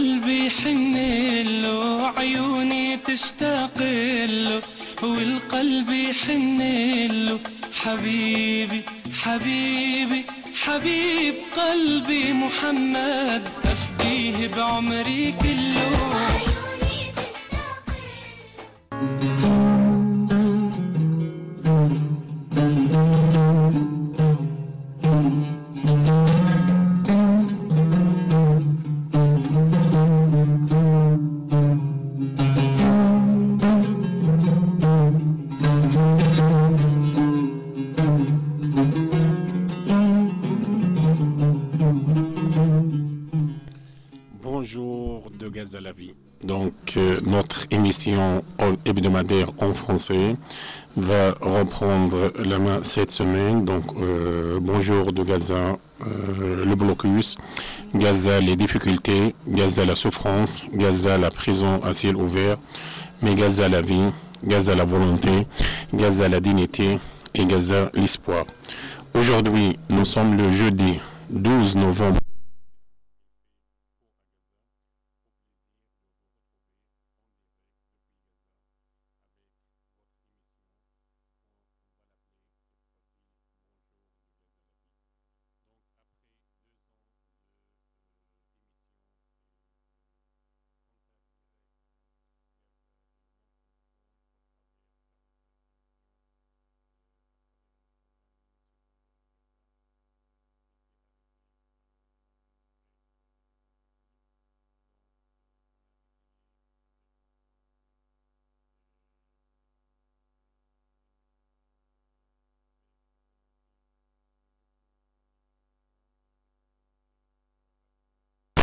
قلبي يحن له عيوني تشتاق له والقلب يحن له حبيبي حبيبي حبيب قلبي محمد أفديه بعمري كله Bonjour de Gaza la vie. Donc notre émission hebdomadaire en français va reprendre la main cette semaine. Donc bonjour de Gaza, le blocus, Gaza les difficultés, Gaza la souffrance, Gaza la prison à ciel ouvert, mais Gaza la vie, Gaza la volonté, Gaza la dignité et Gaza l'espoir. Aujourd'hui, nous sommes le jeudi 12 novembre.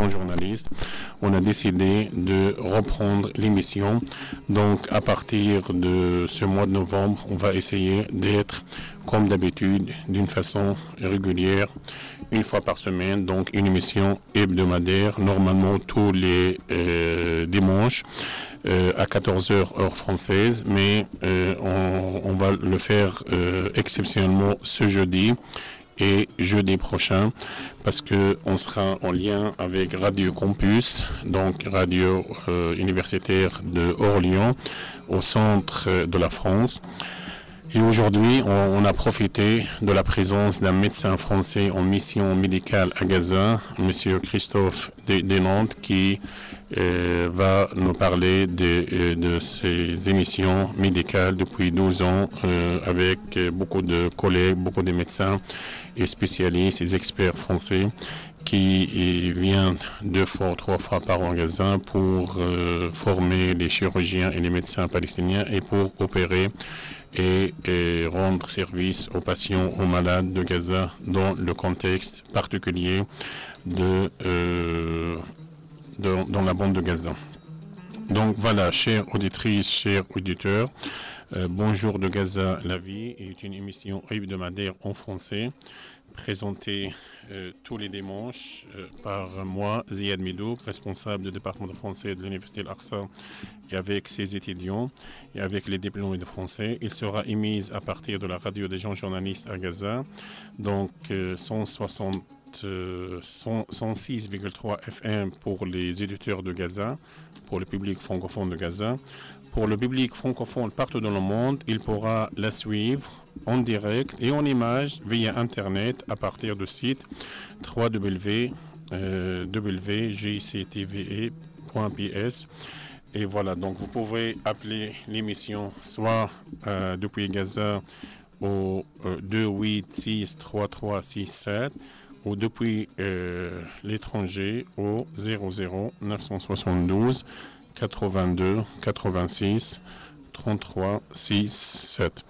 Journalistes, on a décidé de reprendre l'émission. Donc à partir de ce mois de novembre, on va essayer d'être comme d'habitude d'une façon régulière, une fois par semaine, donc une émission hebdomadaire, normalement tous les dimanches à 14h heure française, mais on va le faire exceptionnellement ce jeudi et jeudi prochain parce que on sera en lien avec Radio Campus, donc radio universitaire de Orléans au centre de la France. Et aujourd'hui, on a profité de la présence d'un médecin français en mission médicale à Gaza, Monsieur Christophe Desnantes, qui va nous parler de ces émissions médicales depuis 12 ans avec beaucoup de collègues, beaucoup de médecins et spécialistes et experts français qui viennent 2 fois ou 3 fois par an à Gaza pour former les chirurgiens et les médecins palestiniens et pour opérer et rendre service aux patients, aux malades de Gaza dans le contexte particulier dans la bande de Gaza. Donc voilà, chères auditrices, chers auditeurs, Bonjour de Gaza, la vie est une émission hebdomadaire en français présentée tous les dimanches par moi, Ziad Midouk, responsable du département de français de l'Université Al-Aqsa, et avec ses étudiants et avec les diplômés de français. Il sera émise à partir de la radio des gens journalistes à Gaza, donc 106,3 FM pour les éditeurs de Gaza, pour le public francophone de Gaza. Pour le public francophone partout dans le monde, il pourra la suivre en direct et en image via Internet à partir du site www.jctve.ps. Et voilà, donc vous pouvez appeler l'émission soit depuis Gaza au 286-3367 ou depuis l'étranger au 00 972 82 86 33 67.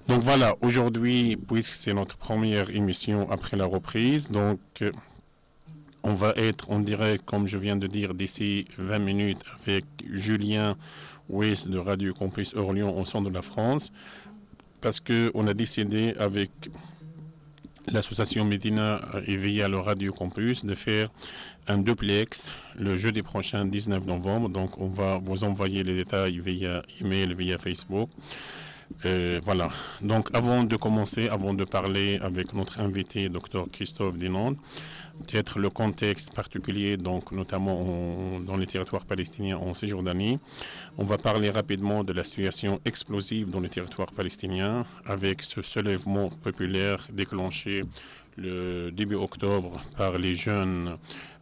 Donc voilà, aujourd'hui, puisque c'est notre première émission après la reprise, donc on va être en direct, comme je viens de dire, d'ici 20 minutes avec Julien Ouest de Radio Campus Orléans au centre de la France, parce qu'on a décidé avec l'association Médina et via le Radio Campus de faire un duplex le jeudi prochain 19 novembre. Donc on va vous envoyer les détails via email, via Facebook. Voilà. Donc, avant de commencer, avant de parler avec notre invité, Dr Christophe Dinant, peut-être le contexte particulier, donc notamment dans les territoires palestiniens en Cisjordanie. On va parler rapidement de la situation explosive dans les territoires palestiniens, avec ce soulèvement populaire déclenché le début octobre par les jeunes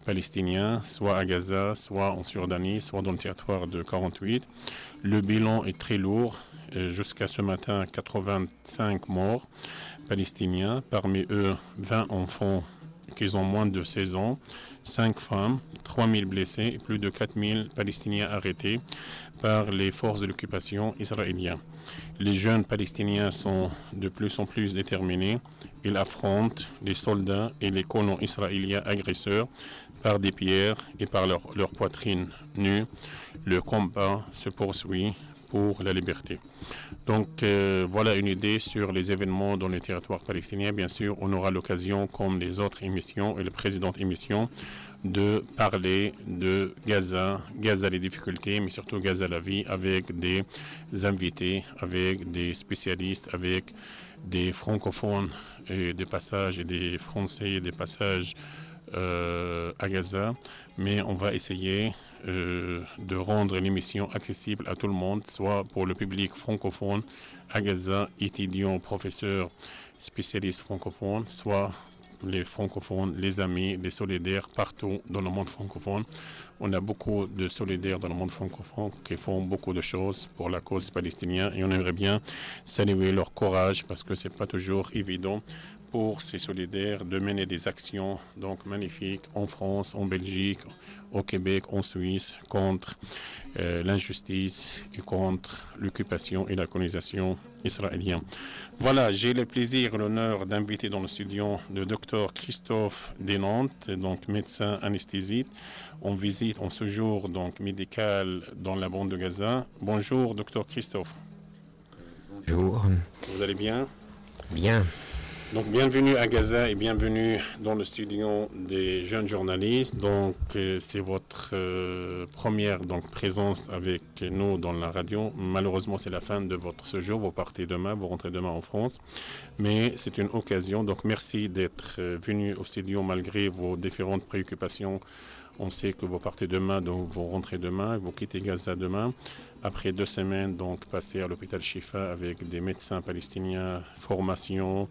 palestiniens, soit à Gaza, soit en Cisjordanie, soit dans le territoire de 48. Le bilan est très lourd. Jusqu'à ce matin, 85 morts palestiniens, parmi eux 20 enfants qui ont moins de 16 ans, 5 femmes, 3000 blessés et plus de 4000 Palestiniens arrêtés par les forces de l'occupation israélienne. Les jeunes Palestiniens sont de plus en plus déterminés. Ils affrontent les soldats et les colons israéliens agresseurs par des pierres et par leur poitrine nue. Le combat se poursuit pour la liberté. Donc voilà une idée sur les événements dans les territoires palestiniens. Bien sûr, on aura l'occasion, comme les autres émissions et les précédentes émissions, de parler de Gaza, Gaza les difficultés, mais surtout Gaza la vie, avec des invités, avec des spécialistes, avec des francophones et des passages, et des Français et des passages à Gaza, mais on va essayer de rendre l'émission accessible à tout le monde, soit pour le public francophone à Gaza, étudiants, professeurs, spécialistes francophones, soit les francophones, les amis, les solidaires partout dans le monde francophone. On a beaucoup de solidaires dans le monde francophone qui font beaucoup de choses pour la cause palestinienne et on aimerait bien saluer leur courage parce que c'est pas toujours évident pour ces solidaires de mener des actions donc magnifiques en France, en Belgique, au Québec, en Suisse, contre l'injustice et contre l'occupation et la colonisation israélienne. Voilà, j'ai le plaisir et l'honneur d'inviter dans le studio le docteur Christophe Dinant, donc médecin anesthésiste, en visite en séjour donc médical dans la bande de Gaza. Bonjour, docteur Christophe. Bonjour. Vous allez bien? Bien. Donc bienvenue à Gaza et bienvenue dans le studio des jeunes journalistes. Donc c'est votre première donc présence avec nous dans la radio. Malheureusement c'est la fin de votre séjour. Vous partez demain, vous rentrez demain en France. Mais c'est une occasion. Donc merci d'être venu au studio malgré vos différentes préoccupations. On sait que vous partez demain, donc vous rentrez demain, vous quittez Gaza demain. Après 2 semaines, donc passez à l'hôpital Shifa avec des médecins palestiniens, formation,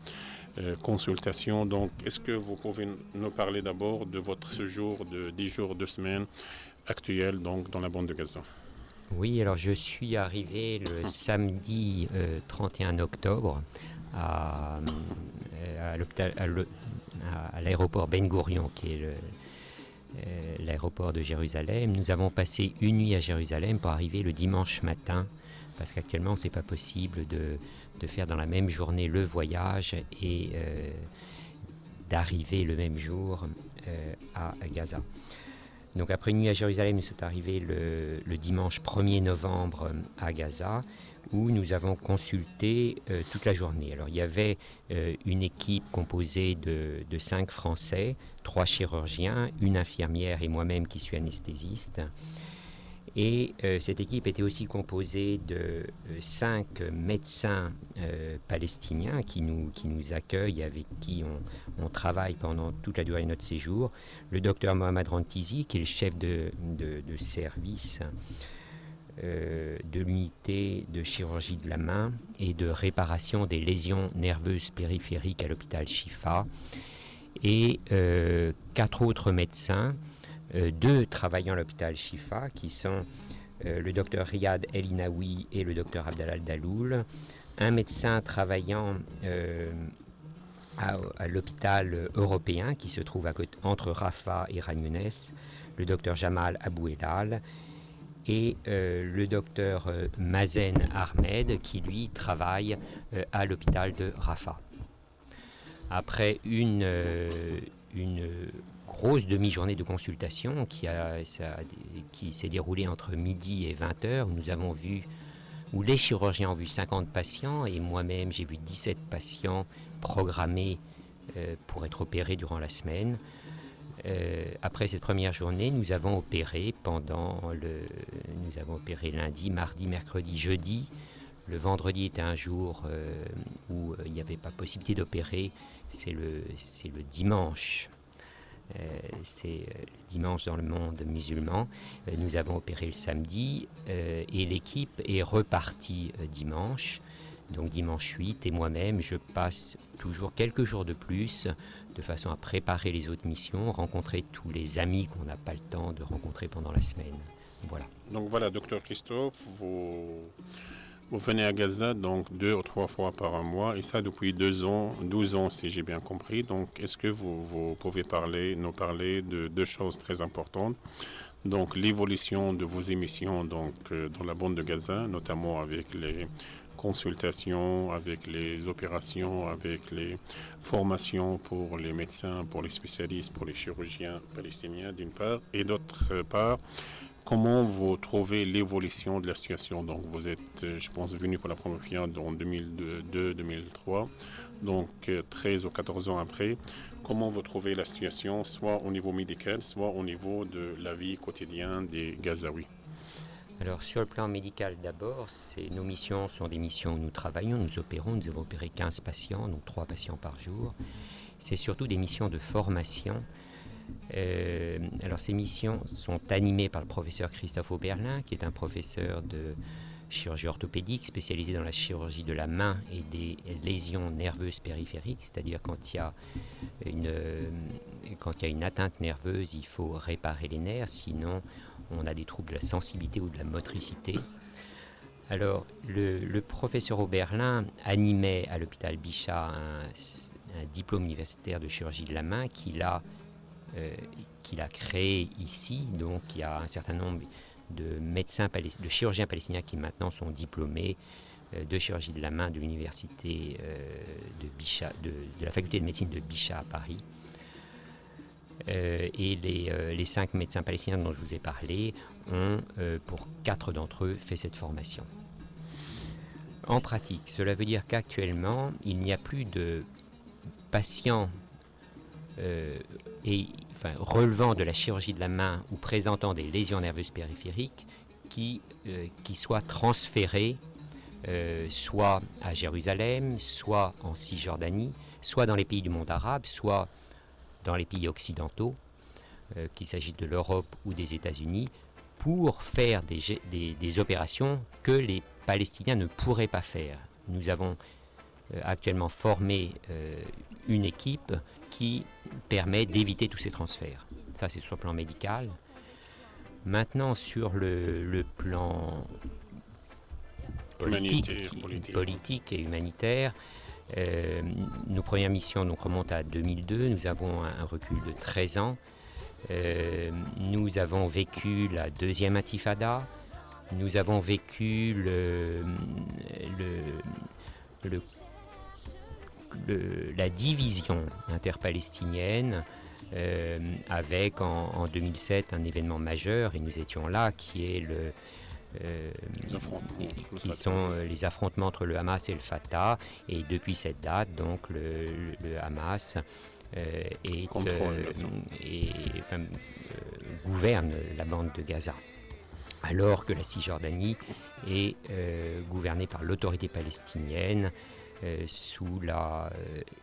consultation. Donc, est-ce que vous pouvez nous parler d'abord de votre séjour de 10 jours, 2 semaines actuel donc dans la bande de Gaza? Oui, alors je suis arrivé le samedi 31 octobre à l'aéroport Ben Gourion, qui est l'aéroport de Jérusalem. Nous avons passé une nuit à Jérusalem pour arriver le dimanche matin, parce qu'actuellement, ce n'est pas possible de faire dans la même journée le voyage et d'arriver le même jour à Gaza. Donc après une nuit à Jérusalem, nous sommes arrivés le dimanche 1er novembre à Gaza, où nous avons consulté toute la journée. Alors il y avait une équipe composée de 5 Français, 3 chirurgiens, une infirmière et moi-même qui suis anesthésiste. Et cette équipe était aussi composée de 5 médecins palestiniens qui nous accueillent, avec qui on travaille pendant toute la durée de notre séjour. Le docteur Mohamed Rantizi, qui est le chef de service de l'unité de chirurgie de la main et de réparation des lésions nerveuses périphériques à l'hôpital Shifa. Et 4 autres médecins, 2 travaillant à l'hôpital Shifa, qui sont le docteur Riyad El-Inaoui et le docteur Abdallah Daloul, un médecin travaillant à l'hôpital européen qui se trouve entre Rafah et Khan Younes, le docteur Jamal Abou Elal, et le docteur Mazen Ahmed qui lui travaille à l'hôpital de Rafah. Après une grosse demi-journée de consultation qui s'est déroulée entre midi et 20h, où les chirurgiens ont vu 50 patients et moi-même j'ai vu 17 patients programmés pour être opérés durant la semaine. Après cette première journée, nous avons opéré lundi, mardi, mercredi, jeudi, Le vendredi était un jour où il n'y avait pas possibilité d'opérer, c'est le dimanche. C'est dimanche dans le monde musulman. Nous avons opéré le samedi et l'équipe est repartie dimanche. Donc dimanche 8 et moi-même, je passe toujours quelques jours de plus de façon à préparer les autres missions, rencontrer tous les amis qu'on n'a pas le temps de rencontrer pendant la semaine. Voilà. Donc voilà, docteur Christophe, vous venez à Gaza donc 2 ou 3 fois par mois et ça depuis 12 ans si j'ai bien compris. Donc est-ce que vous pouvez nous parler de 2 choses très importantes. Donc l'évolution de vos émissions donc, dans la bande de Gaza, notamment avec les consultations, avec les opérations, avec les formations pour les médecins, pour les spécialistes, pour les chirurgiens palestiniens d'une part, et d'autre part, comment vous trouvez l'évolution de la situation? Donc vous êtes, je pense, venu pour la première fois en 2002-2003, donc 13 ou 14 ans après. Comment vous trouvez la situation, soit au niveau médical, soit au niveau de la vie quotidienne des Gazaouis? Alors sur le plan médical d'abord, nos missions sont des missions où nous travaillons, nous opérons, nous avons opéré 15 patients, donc 3 patients par jour. C'est surtout des missions de formation. Alors ces missions sont animées par le professeur Christophe Oberlin, qui est un professeur de chirurgie orthopédique spécialisé dans la chirurgie de la main et des lésions nerveuses périphériques, c'est-à-dire quand il y a une atteinte nerveuse, il faut réparer les nerfs, sinon on a des troubles de la sensibilité ou de la motricité. Alors le professeur Oberlin animait à l'hôpital Bichat un diplôme universitaire de chirurgie de la main qu'il a créé ici. Donc il y a un certain nombre de chirurgiens palestiniens qui maintenant sont diplômés de chirurgie de la main de l'université de Bichat, de la faculté de médecine de Bichat à Paris. Et les 5 médecins palestiniens dont je vous ai parlé ont, pour 4 d'entre eux, fait cette formation. En pratique, cela veut dire qu'actuellement, il n'y a plus de patients relevant de la chirurgie de la main ou présentant des lésions nerveuses périphériques qui soient transférés soit à Jérusalem, soit en Cisjordanie, soit dans les pays du monde arabe, soit dans les pays occidentaux, qu'il s'agisse de l'Europe ou des États-Unis, pour faire des opérations que les Palestiniens ne pourraient pas faire. Nous avons actuellement formé une équipe qui permet d'éviter tous ces transferts. Ça, c'est sur le plan médical. Maintenant, sur le plan politique et humanitaire, nos premières missions donc, remontent à 2002. Nous avons un recul de 13 ans. Nous avons vécu la deuxième intifada. Nous avons vécu la division interpalestinienne avec en 2007 un événement majeur, et nous étions là, qui est les affrontements entre le Hamas et le Fatah, et depuis cette date donc le Hamas gouverne la bande de Gaza, alors que la Cisjordanie est gouvernée par l'autorité palestinienne sous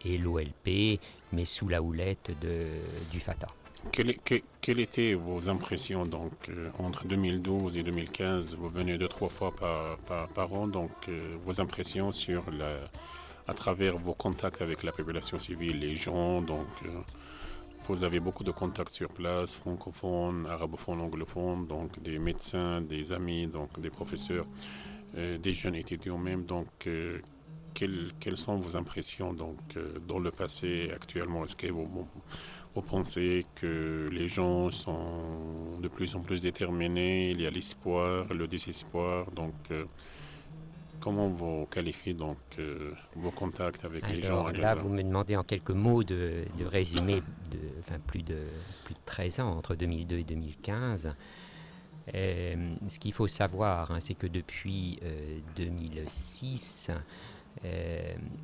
et l'OLP, mais sous la houlette du Fatah. Quelles étaient vos impressions donc entre 2012 et 2015? Vous venez 2-3 fois par an, donc vos impressions à travers vos contacts avec la population civile, les gens, donc vous avez beaucoup de contacts sur place, francophones, arabophones, anglophones, donc des médecins, des amis, donc des professeurs, des jeunes étudiants même, donc quelles sont vos impressions donc, dans le passé actuellement? Est-ce que vous pensez que les gens sont de plus en plus déterminés? Il y a l'espoir, le désespoir. Donc, comment vous qualifiez donc, vos contacts avec les gens à Gaza? Là, vous me demandez en quelques mots de résumer plus de 13 ans, entre 2002 et 2015. Ce qu'il faut savoir, c'est que depuis 2006,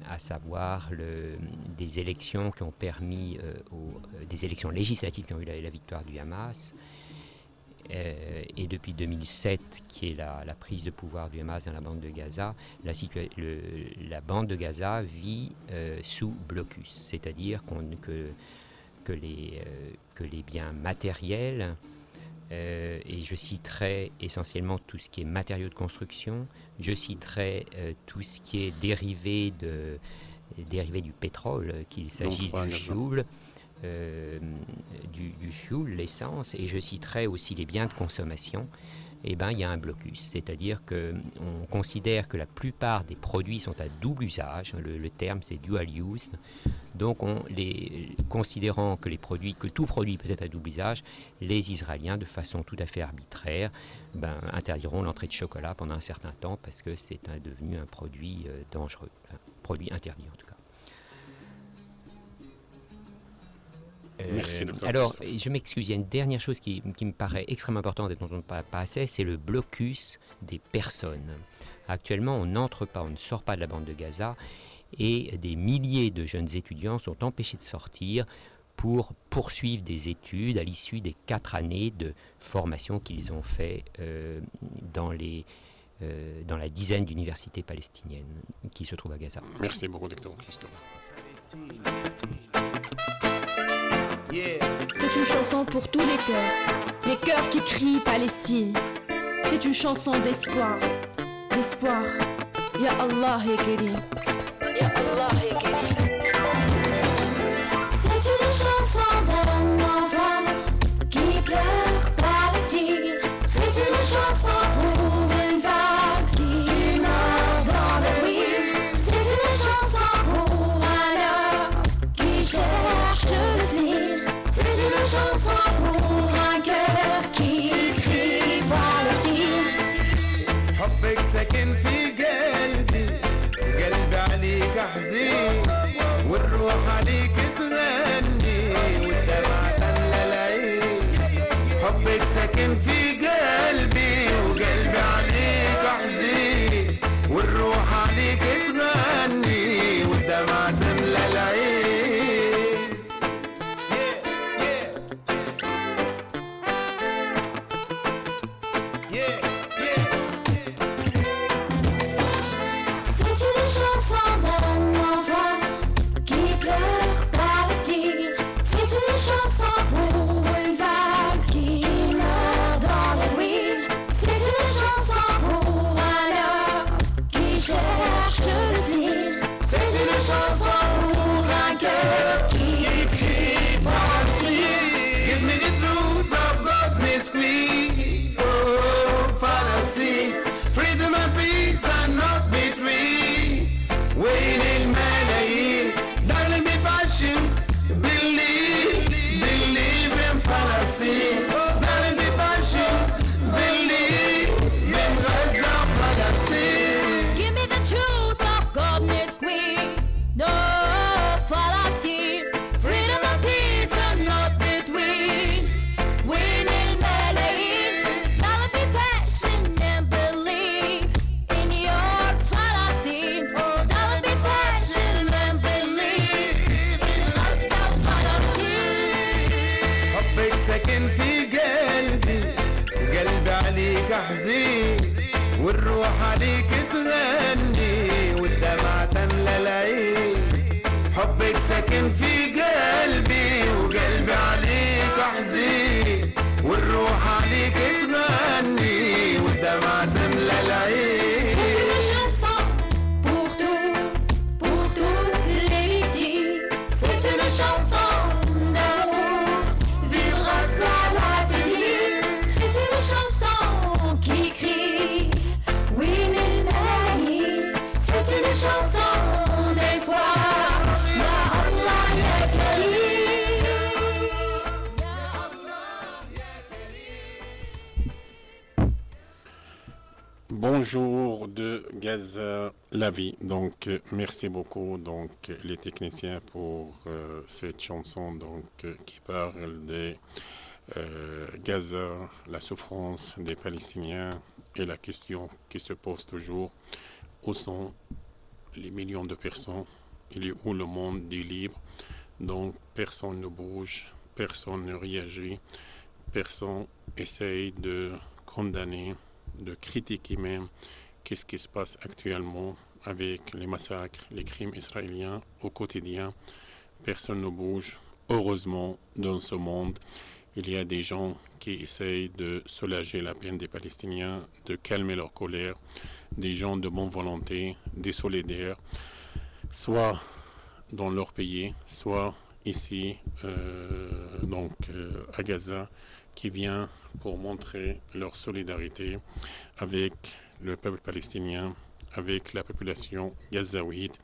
à savoir des élections qui ont permis des élections législatives qui ont eu la victoire du Hamas, et depuis 2007, qui est la prise de pouvoir du Hamas dans la bande de Gaza, la bande de Gaza vit sous blocus, c'est-à-dire que les biens matériels, et je citerai essentiellement tout ce qui est matériaux de construction, je citerai tout ce qui est dérivé du pétrole, qu'il s'agisse du fioul, l'essence, et je citerai aussi les biens de consommation. Eh ben, il y a un blocus, c'est-à-dire qu'on considère que la plupart des produits sont à double usage, le terme c'est dual use, donc considérant que tout produit peut être à double usage, les Israéliens, de façon tout à fait arbitraire, interdiront l'entrée de chocolat pendant un certain temps parce que c'est devenu un produit dangereux, un produit interdit en tout cas. Merci, docteur. Alors, je m'excuse, il y a une dernière chose qui me paraît extrêmement importante et dont on ne parle pas assez, c'est le blocus des personnes. Actuellement, on n'entre pas, on ne sort pas de la bande de Gaza et des milliers de jeunes étudiants sont empêchés de sortir pour poursuivre des études à l'issue des 4 années de formation qu'ils ont fait dans la dizaine d'universités palestiniennes qui se trouvent à Gaza. Merci beaucoup, docteur Christophe. C'est une chanson pour tous les cœurs qui crient Palestine. C'est une chanson d'espoir, Ya Allah est Karim. Ya Allah est Karim. C'est une chanson d'un enfant qui pleure Palestine. C'est une chanson pour une femme qui meurt dans la nuit. C'est une chanson pour un homme qui cherche le spleen. C'est une chanson pour un cœur qui crie Palestine. حبك ساكن في قلبي عليك حزين والروح عليك تغني والدمعة تملى العين. حبك ساكن في قلبي عليك حزين والروح عليك تغني والدمعة تملى العين. حزين والروح عليك تغني والدمعة تملى العين. حبك ساكن في قلبي وقلبي عليك حزين والروح عليك تغني والدمعة تملى العين. Bonjour de Gaza, la vie. Donc, merci beaucoup donc les techniciens pour cette chanson donc qui parle de Gaza, la souffrance des Palestiniens et la question qui se pose toujours, où sont les millions de personnes, il est où le monde des libres. Donc, personne ne bouge, personne ne réagit, personne essaye de condamner, de critiquer même qu'est-ce qui se passe actuellement avec les massacres, les crimes israéliens au quotidien. Personne ne bouge. Heureusement, dans ce monde, il y a des gens qui essayent de soulager la peine des Palestiniens, de calmer leur colère, des gens de bonne volonté, des solidaires, soit dans leur pays, soit ici, à Gaza, qui vient pour montrer leur solidarité avec le peuple palestinien, avec la population gazaouite,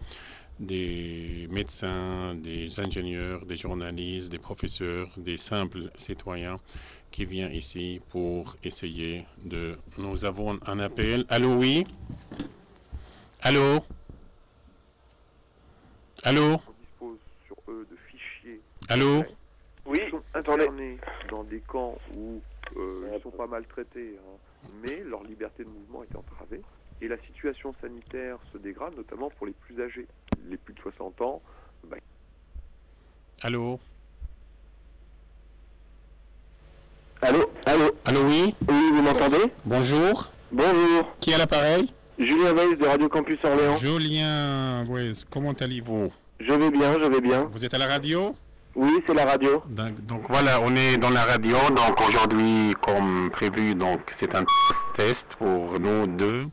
des médecins, des ingénieurs, des journalistes, des professeurs, des simples citoyens qui viennent ici pour essayer de... Nous avons un appel. Allô, oui? Allô? Allô? On dispose sur eux de fichiers. Allô? Oui, ils sont internés dans des camps où ils ne sont pas maltraités, hein, mais leur liberté de mouvement est entravée. Et la situation sanitaire se dégrade, notamment pour les plus âgés. Les plus de 60 ans. Allô? Allô? Allô? Allô, oui? Oui, vous m'entendez? Bonjour. Bonjour. Qui est à l'appareil? Julien Weiss de Radio Campus Orléans. Julien Weiss, comment allez-vous? Je vais bien, je vais bien. Vous êtes à la radio? Oui, c'est la radio. Donc voilà, on est dans la radio. Donc aujourd'hui, comme prévu, donc c'est un test pour nous deux.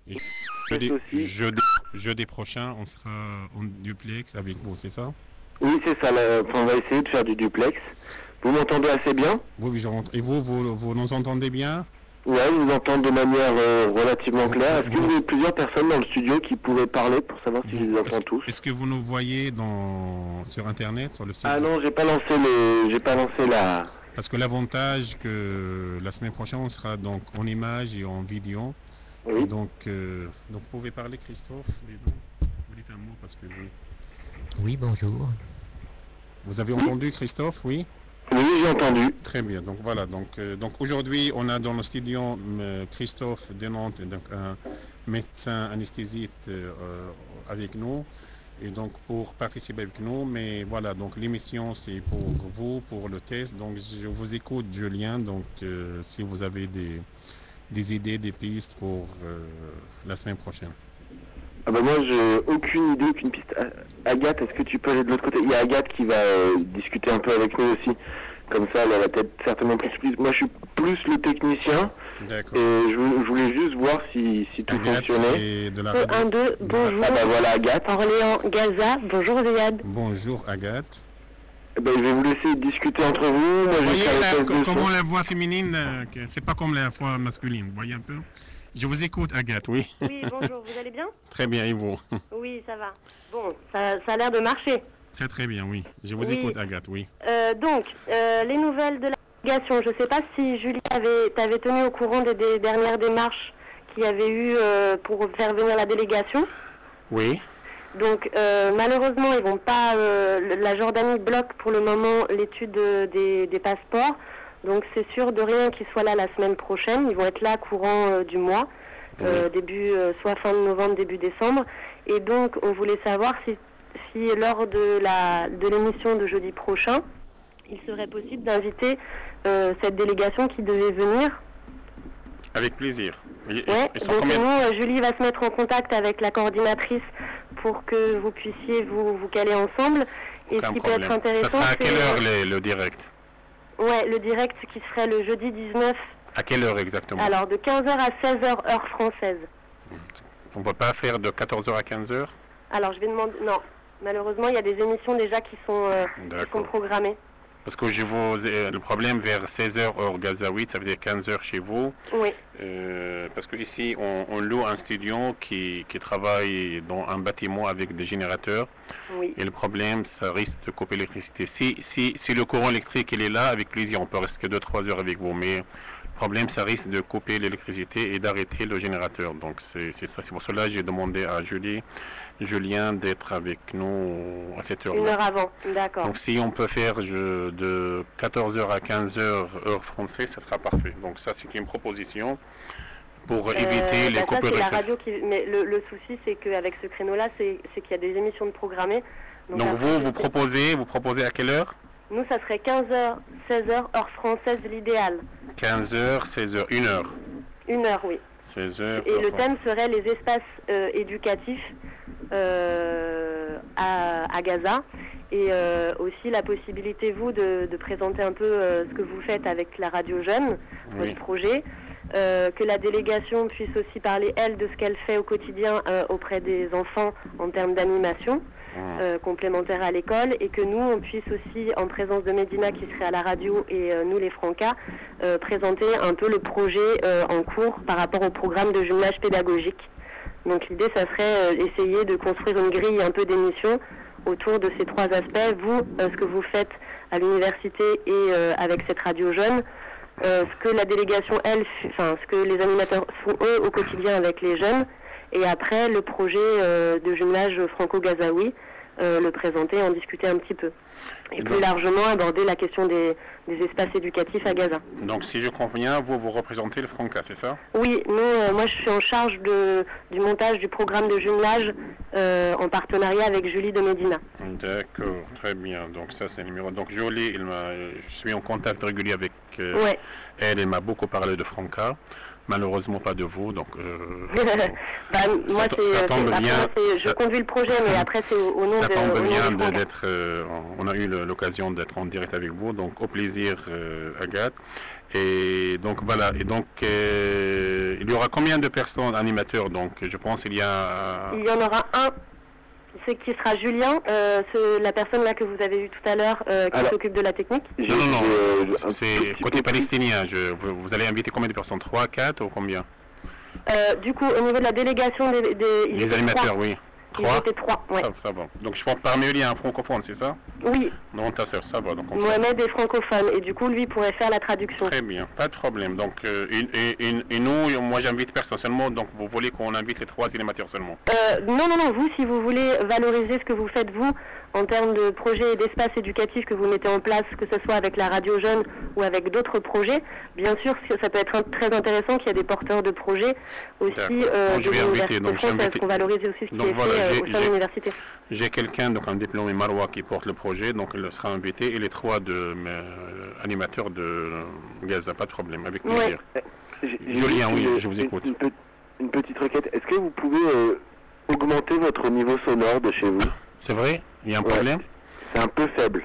Et jeudi prochain, on sera en duplex avec vous, c'est ça? Oui, c'est ça. On va essayer de faire du duplex. Vous m'entendez assez bien? Oui, je rentre. Et vous nous entendez bien? Oui, je vous entends de manière relativement claire. Est-ce que vous avez plusieurs personnes dans le studio qui pourraient parler pour savoir si je les entends tous? Est-ce que vous nous voyez sur Internet, sur le site? Ah non, j'ai pas lancé la... Parce que l'avantage que la semaine prochaine, on sera donc en image et en vidéo. Oui. Donc vous pouvez parler, Christophe, vous dites un mot parce que Oui, bonjour. vous avez entendu, Christophe, oui? Oui, j'ai entendu. Très bien, donc voilà, donc aujourd'hui on a dans le studio Christophe Denante, donc un médecin anesthésiste avec nous, et donc pour participer avec nous, mais voilà, donc l'émission c'est pour vous, pour le test, donc je vous écoute Julien, donc si vous avez des idées, des pistes pour la semaine prochaine. Ah bah moi j'ai aucune idée, aucune piste. Agathe, est-ce que tu peux aller de l'autre côté? Il y a Agathe qui va discuter un peu avec nous aussi. Comme ça, elle a peut-être certainement plus. Moi je suis plus le technicien. D'accord. Et je voulais juste voir si tout Agathe, fonctionnait. c'est de la radio. 1, 2, bonjour. Ah bah voilà Agathe. Orléans, Gaza, bonjour Zéad. Bonjour Agathe. Eh ben, je vais vous laisser discuter entre vous. Moi, Vous je voyez ferai la thèse de comment son. la voix féminine, c'est pas comme la voix masculine, vous voyez un peu? Je vous écoute Agathe, oui. Oui, bonjour, vous allez bien? Très bien, et vous? Oui, ça va. Bon, ça a l'air de marcher. Très très bien, oui. Je vous Oui. écoute Agathe, oui. Les nouvelles de la délégation, je ne sais pas si Julie t'avait tenu au courant des dernières démarches qu'il y avait eu pour faire venir la délégation. Oui. Donc malheureusement, ils vont pas. La Jordanie bloque pour le moment l'étude des passeports. Donc c'est sûr de rien qu'ils soient là la semaine prochaine. Ils vont être là courant du mois, début soit fin de novembre, début décembre. Et donc on voulait savoir si lors de l'émission de jeudi prochain, il serait possible d'inviter cette délégation qui devait venir. Avec plaisir. Ouais, donc nous, Julie va se mettre en contact avec la coordinatrice pour que vous puissiez vous caler ensemble. Et Aucun ce qui peut problème. être intéressant, Ça sera à quelle heure le direct? Ouais, le direct qui serait le jeudi 19. À quelle heure exactement? Alors de 15h à 16h heure française. On ne peut pas faire de 14h à 15h? Alors je vais demander... Non, malheureusement il y a des émissions déjà qui sont programmées. Parce que le problème vers 16h heure gazaouite, ça veut dire 15h chez vous. Oui. Parce qu'ici, on loue un studio qui travaille dans un bâtiment avec des générateurs. Oui. Et le problème, ça risque de couper l'électricité. Si le courant électrique il est là, avec plaisir, on peut rester 2-3 heures avec vous. Mais le problème, ça risque de couper l'électricité et d'arrêter le générateur. Donc c'est ça. C'est pour cela que j'ai demandé à Julien d'être avec nous à cette heure-là. 1 heure avant, d'accord. Donc si on peut faire de 14h à 15h heure française, ça sera parfait. Donc ça c'est une proposition pour éviter les coupures de de radio mais le souci c'est qu'avec ce créneau-là, c'est qu'il y a des émissions de programmées. Donc après, vous proposez à quelle heure? Nous ça serait 15h, 16h heure française l'idéal. 15h, 16h, 1h. 1h, oui. 16h. Et le thème serait les espaces éducatifs à Gaza. Et aussi la possibilité, vous, de présenter un peu ce que vous faites avec la Radio Jeune, votre projet. Que la délégation puisse aussi parler, elle, de ce qu'elle fait au quotidien auprès des enfants en termes d'animation complémentaire à l'école, et que nous, on puisse aussi, en présence de Medina qui serait à la radio et nous les Francas, présenter un peu le projet en cours par rapport au programme de jumelage pédagogique. Donc l'idée, ça serait essayer de construire une grille un peu d'émission autour de ces trois aspects. Vous, ce que vous faites à l'université et avec cette radio jeune, ce que la délégation, elle, ce que les animateurs font eux au quotidien avec les jeunes, et après le projet de jumelage franco-gazaoui, le présenter, en discuter un petit peu. Et plus largement aborder la question des espaces éducatifs à Gaza. Donc si je conviens, vous représentez le Franca, c'est ça? Oui, moi je suis en charge du montage du programme de jumelage en partenariat avec Julie de Medina. D'accord, très bien. Donc ça c'est le numéro. Donc Jolie, je suis en contact régulier avec elle m'a beaucoup parlé de Franca. Malheureusement pas de vous, donc moi je conduis le projet, mais après c'est au nom de... Ça tombe bien d'être, on a eu l'occasion d'être en direct avec vous, donc au plaisir Agathe. Et donc voilà, et donc il y aura combien de personnes animateurs? Donc je pense il y en aura un. C'est qui sera Julien, la personne là que vous avez vue tout à l'heure, qui s'occupe de la technique. Non, c'est côté palestinien. Vous allez inviter combien de personnes? 3, 4 ou combien? Du coup, au niveau de la délégation des animateurs, 3. Oui. 3. Ils étaient 3, ouais. Ça va. Donc je pense parmi eux il y a un francophone, c'est ça? Oui. Non, ça va. Donc, Mohamed est francophone et du coup lui pourrait faire la traduction. Très bien, pas de problème. Donc et nous, moi j'invite personne seulement, donc vous voulez qu'on invite les 3 animateurs seulement? Non, vous, si vous voulez valoriser ce que vous faites vous, en termes de projets et d'espaces éducatifs que vous mettez en place, que ce soit avec la Radio Jeune ou avec d'autres projets, bien sûr ça peut être très intéressant qu'il y ait des porteurs de projets aussi de l'université française, qu'on valorise aussi ce qui est fait au sein de l'université. J'ai quelqu'un, donc un diplômé Marois qui porte le projet, donc il sera invité, et les 3 animateurs de Gaza, pas de problème, avec plaisir. Julien, oui, je vous écoute. Une petite requête, est-ce que vous pouvez augmenter votre niveau sonore de chez vous? C'est vrai? Il y a un problème? C'est un peu faible.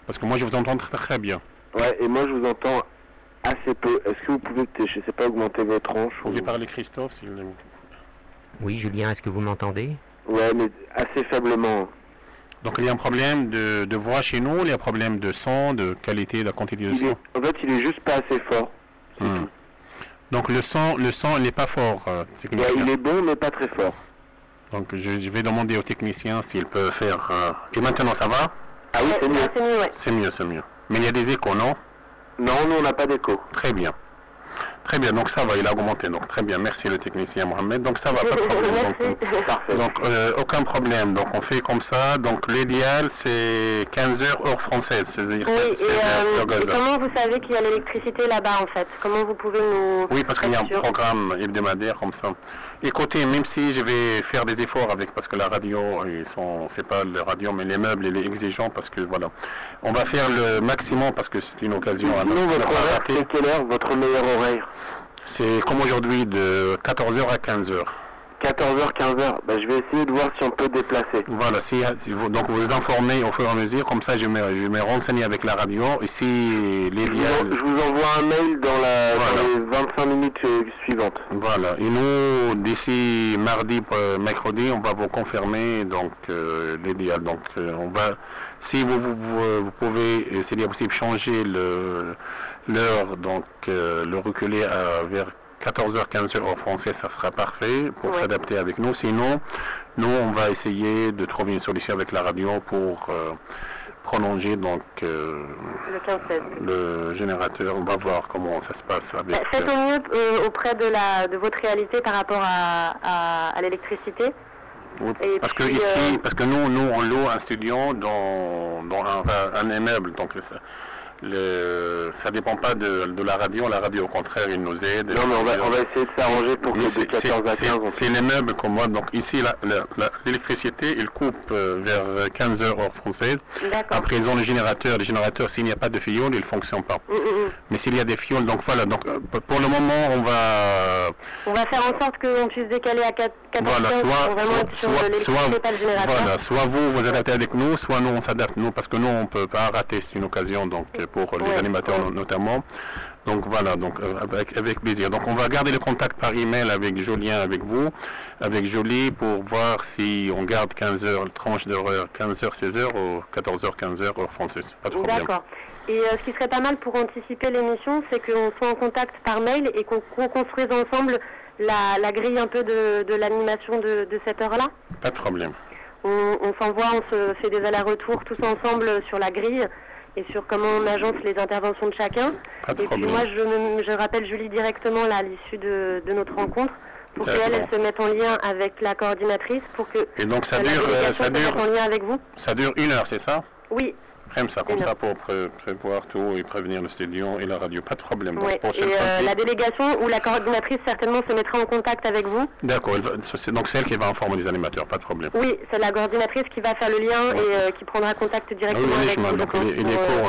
Parce que moi je vous entends très bien. Ouais, et moi je vous entends assez peu. Est-ce que vous pouvez, je sais pas, augmenter votre hanche? Vous pouvez parler Christophe, s'il vous plaît. Oui, Julien, est-ce que vous m'entendez? Ouais, mais assez faiblement. Donc il y a un problème de voix chez nous, il y a un problème de son, de qualité, de quantité de son. En fait, il est juste pas assez fort. Donc le son il n'est pas fort. Ouais, il est bon, mais pas très fort. Donc je vais demander au technicien s'il peut faire... Et maintenant ça va? Ah oui, c'est mieux. C'est mieux. Mais il y a des échos, non? Non, nous on n'a pas d'écho. Très bien, donc ça va, il a augmenté, donc très bien, merci le technicien Mohamed, donc ça va, pas de problème. Donc aucun problème, donc on fait comme ça, donc l'idéal c'est 15h heure française, c'est-à-dire et comment vous savez qu'il y a l'électricité là-bas en fait? Comment vous pouvez nous... Oui, parce qu'il y a un programme hebdomadaire comme ça. Écoutez, même si je vais faire des efforts avec, parce que la radio, c'est pas la radio, mais les meubles, il est exigeant, parce que voilà, on va faire le maximum, parce que c'est une occasion à nous. Votre horaire, c'est quelle heure, votre meilleur horaire? C'est comme aujourd'hui, de 14h à 15h. 14h, 15h, je vais essayer de voir si on peut déplacer. Voilà, donc vous informez au fur et à mesure, comme ça je me renseigne avec la radio, et si l'idéal... Je vous envoie un mail dans les 25 minutes suivantes. Voilà, et nous, d'ici mardi, mercredi, on va vous confirmer donc l'idéal. Donc on va, si vous pouvez, c'est possible, changer l'heure, donc le reculer vers 14h, 15h en français, ça sera parfait pour s'adapter avec nous. Sinon, nous, on va essayer de trouver une solution avec la radio pour prolonger donc le générateur. On va voir comment ça se passe. Faites au mieux auprès de votre réalité par rapport à l'électricité. Oui, parce que nous, on loue un studio dans un immeuble. Donc Ça dépend pas de la radio. La radio, au contraire, il nous aide. Non, mais on va essayer de s'arranger pour que de 14 à 15... C'est les meubles comme moi. Donc ici, l'électricité, il coupe vers 15 heures heure française. Après, ils ont le générateur. Le générateur, s'il n'y a pas de fioul, il ne fonctionne pas. Mais s'il y a des fioul, donc voilà. Donc pour le moment, on va faire en sorte qu'on puisse décaler à 14 voilà, heures. Soit vous adaptez avec nous, soit nous on s'adapte nous, parce que nous on ne peut pas rater, c'est une occasion donc pour les animateurs notamment. Donc voilà, donc avec plaisir. Donc on va garder le contact par email avec Julien, avec vous, avec Jolie, pour voir si on garde 15 heures, tranche d'horaire 15 heures, 16 heures ou 14 heures, 15 heures heure française. Pas de problème. D'accord. Et ce qui serait pas mal pour anticiper l'émission, c'est qu'on soit en contact par mail et qu'on construise ensemble la grille un peu de l'animation de cette heure-là. Pas de problème. On s'envoie, on se fait des allers-retours tous ensemble sur la grille et sur comment on agence les interventions de chacun. Pas de et problème. puis moi, je rappelle Julie directement là, à l'issue de notre rencontre pour qu'elle se mette en lien avec la coordinatrice pour que et donc la délégation se mette en lien avec vous. Ça dure 1 heure, c'est ça? Oui. Comme ça pour prévoir tout et prévenir le studio et la radio, pas de problème. Ouais. Et la délégation ou la coordinatrice certainement se mettra en contact avec vous. D'accord, donc c'est elle qui va informer les animateurs, pas de problème. Oui, c'est la coordinatrice qui va faire le lien et qui prendra contact directement avec vous.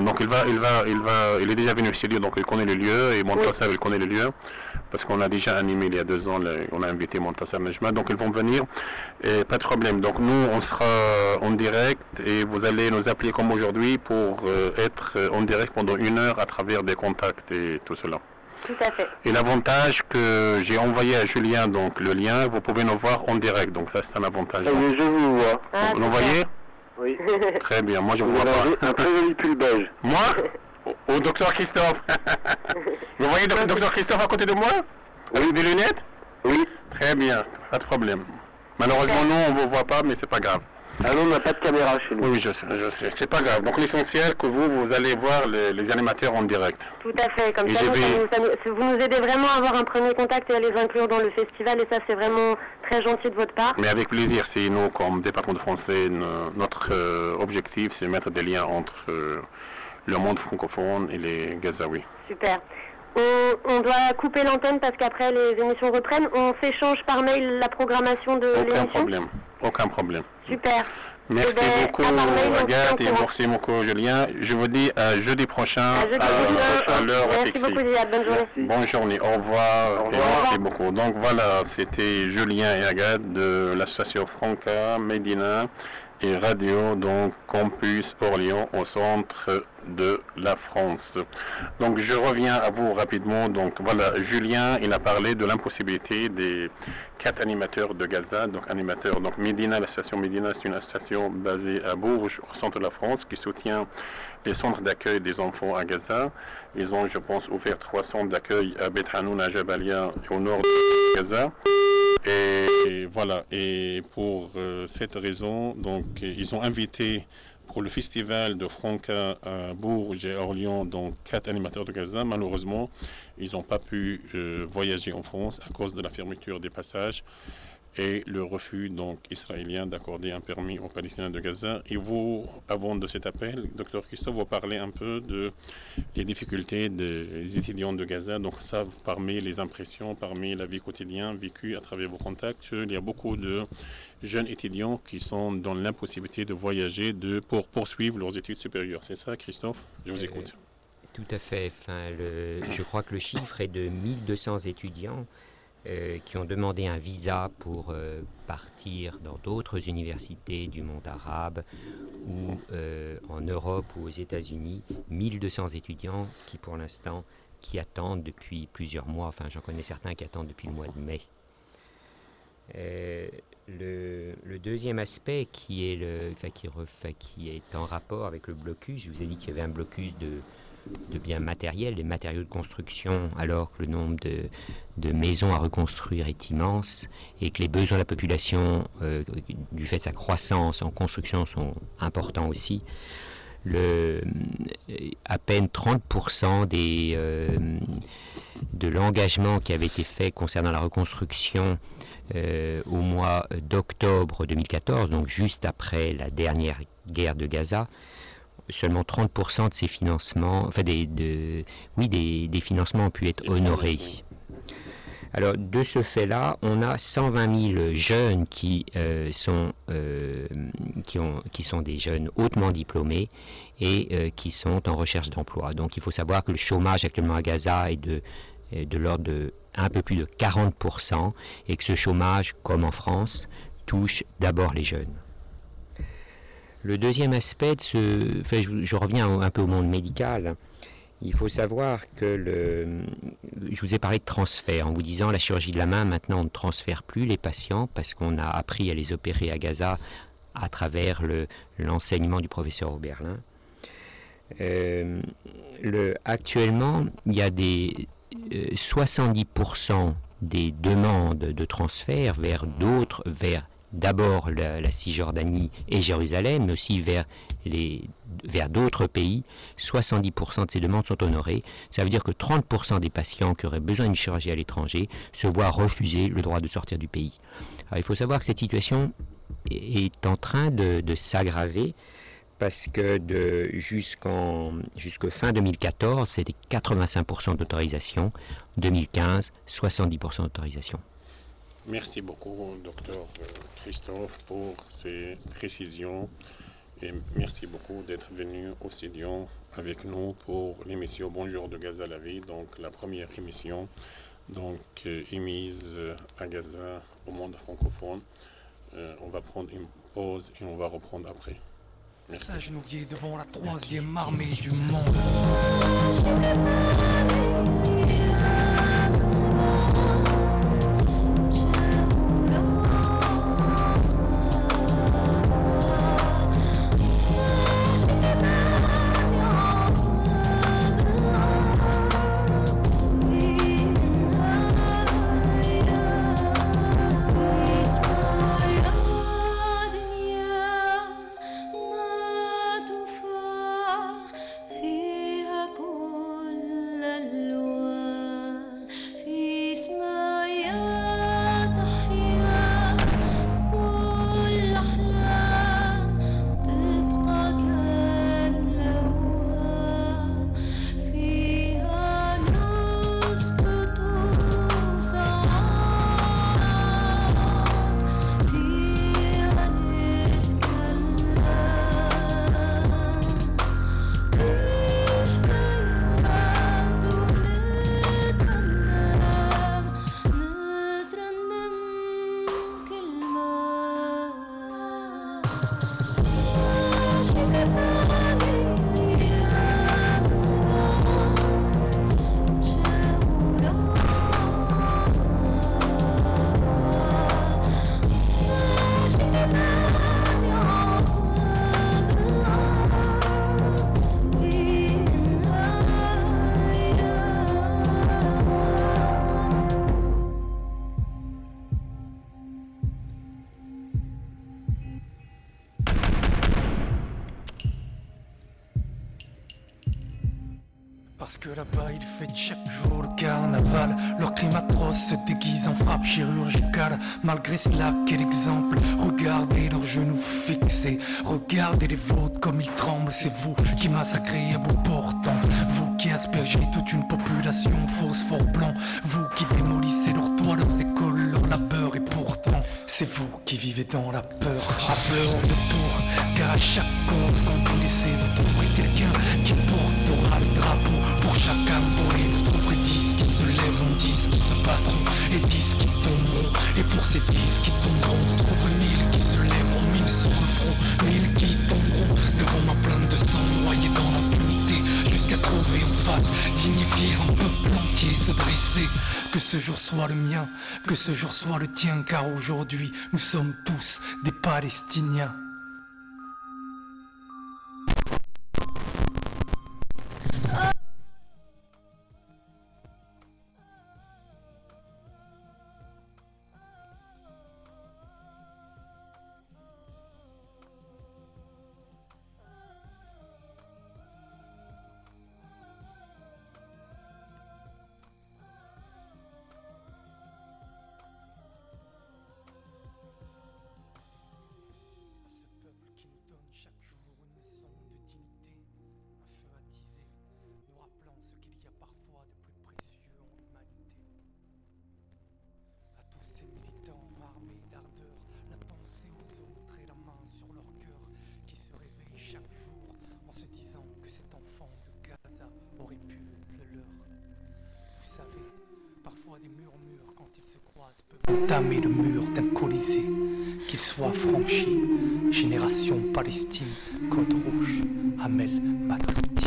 Donc il est déjà venu au studio, donc il connaît le lieu et Montassar il connaît le lieu. Parce qu'on a déjà animé il y a 2 ans, on a invité Montassar Nejma, donc ils vont venir, et pas de problème. Donc nous, on sera en direct et vous allez nous appeler comme aujourd'hui pour être en direct pendant 1 heure à travers des contacts et tout cela. Tout à fait. Et l'avantage que j'ai envoyé à Julien, donc le lien, vous pouvez nous voir en direct, donc ça c'est un avantage. Oui, je vous vois. Vous le voyez? Oui. Très bien, moi je vous vois pas. Un très joli pull beige. Moi? Au docteur Christophe. Vous voyez le docteur Christophe à côté de moi? Avec des lunettes? Oui. Très bien, pas de problème. Malheureusement, nous, on ne vous voit pas, mais c'est pas grave. Ah non, on n'a pas de caméra chez nous. Oui, je sais, c'est pas grave. Donc l'essentiel que vous allez voir les animateurs en direct. Tout à fait, comme ça, vous nous aidez vraiment à avoir un premier contact et à les inclure dans le festival, et ça c'est vraiment très gentil de votre part. Mais avec plaisir, c'est nous, comme département de français, notre objectif, c'est mettre des liens entre le monde francophone et les Gazaouis. Super. On doit couper l'antenne parce qu'après les émissions reprennent. On s'échange par mail la programmation de l'émission. Aucun problème. Super. Merci beaucoup Agathe et merci beaucoup Julien. Je vous dis à jeudi prochain à l'heure fixée. Merci beaucoup Ziad, bonne journée. Bonne journée, au revoir. Et merci beaucoup. Donc voilà, c'était Julien et Agathe de l'association Franca Médina et Radio, donc Campus Orléans au centre de la France. Donc je reviens à vous rapidement. Donc voilà, Julien, il a parlé de l'impossibilité des 4 animateurs de Gaza, donc animateurs. Donc Médina, l'association Médina, c'est une association basée à Bourges, au centre de la France, qui soutient les centres d'accueil des enfants à Gaza. Ils ont, je pense, ouvert 3 centres d'accueil à Beit Hanoun, à Jabalia, au nord de Gaza. Et voilà, et pour cette raison, donc ils ont invité pour le festival de Franca à Bourges et Orléans, donc 4 animateurs de Gaza. Malheureusement, ils n'ont pas pu voyager en France à cause de la fermeture des passages et le refus donc israélien d'accorder un permis aux Palestiniens de Gaza. Et vous, avant de cet appel, Dr Christophe, vous parlez un peu des difficultés des étudiants de Gaza. Donc ça, parmi les impressions, parmi la vie quotidienne vécue à travers vos contacts, il y a beaucoup de jeunes étudiants qui sont dans l'impossibilité de voyager pour poursuivre leurs études supérieures. C'est ça, Christophe? Je vous écoute. Tout à fait. Enfin, je crois que le chiffre est de 1200 étudiants qui ont demandé un visa pour partir dans d'autres universités du monde arabe ou en Europe ou aux États-Unis. 1200 étudiants qui, pour l'instant, qui attendent depuis plusieurs mois. Enfin, j'en connais certains qui attendent depuis le mois de mai. Le deuxième aspect qui est en rapport avec le blocus, je vous ai dit qu'il y avait un blocus de biens matériels, des matériaux de construction, alors que le nombre de maisons à reconstruire est immense et que les besoins de la population, du fait de sa croissance en construction, sont importants aussi. À peine 30% de l'engagement qui avait été fait concernant la reconstruction au mois d'octobre 2014, donc juste après la dernière guerre de Gaza, seulement 30% de ces financements, enfin des financements ont pu être honorés. Alors, de ce fait-là, on a 120 000 jeunes qui sont des jeunes hautement diplômés et qui sont en recherche d'emploi. Donc, il faut savoir que le chômage actuellement à Gaza est de l'ordre de un peu plus de 40% et que ce chômage, comme en France, touche d'abord les jeunes. Le deuxième aspect, je reviens un peu au monde médical. Il faut savoir que je vous ai parlé de transfert en vous disant la chirurgie de la main, maintenant on ne transfère plus les patients parce qu'on a appris à les opérer à Gaza à travers l'enseignement du professeur Oberlin. Actuellement, il y a 70% des demandes de transfert vers d'abord la Cisjordanie et Jérusalem, mais aussi vers d'autres pays. 70% de ces demandes sont honorées. Ça veut dire que 30% des patients qui auraient besoin d'une chirurgie à l'étranger se voient refuser le droit de sortir du pays. Alors, il faut savoir que cette situation est en train de s'aggraver parce que jusque fin 2014, c'était 85% d'autorisation. 2015, 70% d'autorisation. Merci beaucoup, docteur Christophe, pour ces précisions et merci beaucoup d'être venu au studio avec nous pour l'émission Bonjour de Gaza la vie, donc la première émission émise à Gaza au monde francophone. On va prendre une pause et on va reprendre après. Merci. S'agenouiller devant la troisième armée du monde. Parce que là-bas ils fêtent chaque jour le carnaval. Leur crime atroce se déguise en frappe chirurgicale. Malgré cela, quel exemple. Regardez leurs genoux fixés. Regardez les vôtres comme ils tremblent. C'est vous qui massacrez à bout portant. Vous qui aspergez toute une population phosphore blanc. Vous qui démolissez leurs toits, leurs écoles, leur labeur. Et pourtant, c'est vous qui vivez dans la peur. À fleur de tour, car à chaque cause quand vous laissez, vous trouverez quelqu'un qui portera le drapeau. Pour chacun volé, vous trouverez 10 qui se lèveront, 10 qui se battront et 10 qui tomberont. Et pour ces 10 qui tomberont, vous trouverez 1000 qui se lèveront, 1000 sur le front, 1000 qui tomberont devant ma plainte de sang, noyés dans l'impunité, jusqu'à trouver en face, dignifier un peuple entier, se dresser. Que ce jour soit le mien, que ce jour soit le tien, car aujourd'hui nous sommes tous des Palestiniens. Entamer le mur d'un colisée, qu'il soit franchi. Génération Palestine, code rouge, Hamel Matriti.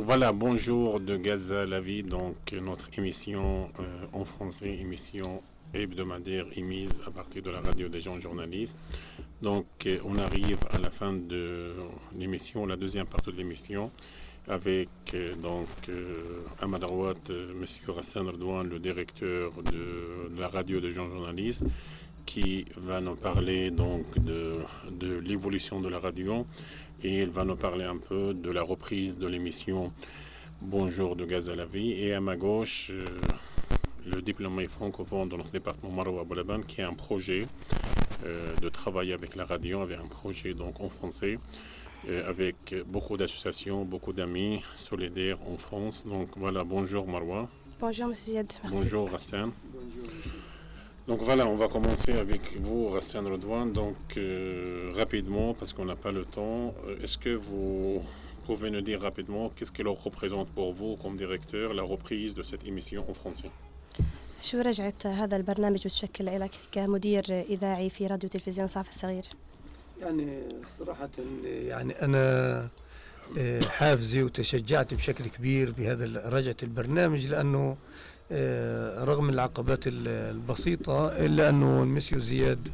Voilà, bonjour de Gaza la vie, donc notre émission en français, émission hebdomadaire émise à partir de la radio des jeunes journalistes. Donc on arrive à la fin de l'émission, la deuxième partie de l'émission, avec à ma droite M. Hassan Redouane, le directeur de la radio des jeunes journalistes, qui va nous parler donc de l'évolution de la radio, et il va nous parler un peu de la reprise de l'émission Bonjour de Gaza la vie. Et à ma gauche, le diplômé francophone dans notre département, Marwa Aboulaban, qui a un projet de travailler avec la radio, avec un projet donc en français, avec beaucoup d'associations, beaucoup d'amis solidaires en France. Donc voilà, bonjour Marwa. Bonjour Monsieur Ziad, merci. Bonjour Hassan. Donc voilà, on va commencer avec vous, Hassan Redouane. Donc rapidement, parce qu'on n'a pas le temps, est-ce que vous pouvez nous dire rapidement qu'est-ce qu'elle représente pour vous comme directeur, la reprise de cette émission en français? شو رجعة هذا البرنامج بتشكل لك كمدير إذاعي في راديو تلفزيون صعف الصغير؟ يعني صراحة يعني أنا حافزي وتشجعت بشكل كبير بهذا رجعة البرنامج، لأنه رغم العقبات البسيطة إلا أنه المسيو زياد